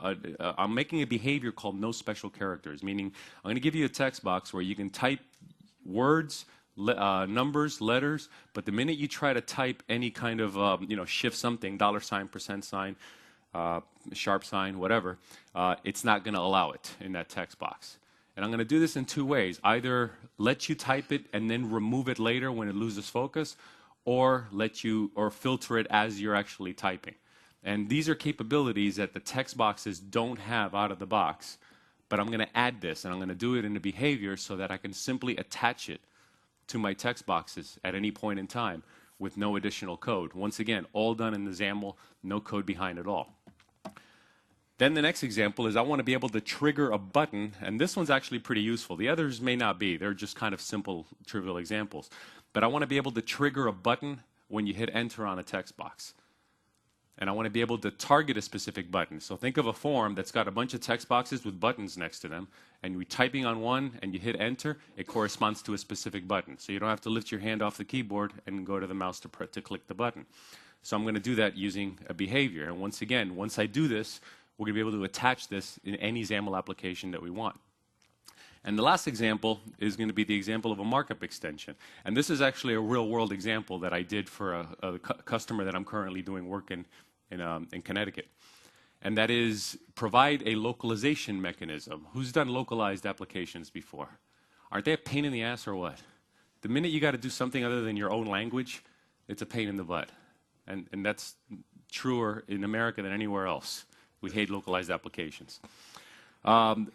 I'm making a behavior called no special characters, meaning I'm going to give you a text box where you can type words, numbers, letters, but the minute you try to type any kind of, shift something, $sign, %sign, sharp sign, whatever, it's not going to allow it in that text box. And I'm going to do this in two ways. Either let you type it and then remove it later when it loses focus, or filter it as you're actually typing. And these are capabilities that the text boxes don't have out of the box. But I'm going to add this, and I'm going to do it in a behavior so that I can simply attach it to my text boxes at any point in time with no additional code. Once again, all done in the XAML, no code behind it all. Then the next example is I want to be able to trigger a button, and this one's actually pretty useful. The others may not be. They're just kind of simple, trivial examples. But I want to be able to trigger a button when you hit enter on a text box. And I want to be able to target a specific button. So think of a form that's got a bunch of text boxes with buttons next to them, and you're typing on one and you hit enter, it corresponds to a specific button. So you don't have to lift your hand off the keyboard and go to the mouse to click the button. So I'm going to do that using a behavior. And once again, once I do this, we're going to be able to attach this in any XAML application that we want. And the last example is going to be the example of a markup extension. And this is actually a real-world example that I did for a customer that I'm currently doing work in Connecticut. And that is provide a localization mechanism. Who's done localized applications before? Aren't they a pain in the ass or what? The minute you got to do something other than your own language, it's a pain in the butt. And that's truer in America than anywhere else. We hate localized applications.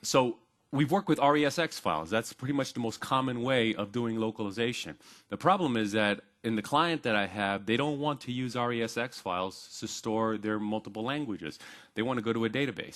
So we've worked with RESX files. That's pretty much the most common way of doing localization. The problem is that in the client that I have, they don't want to use RESX files to store their multiple languages. They want to go to a database.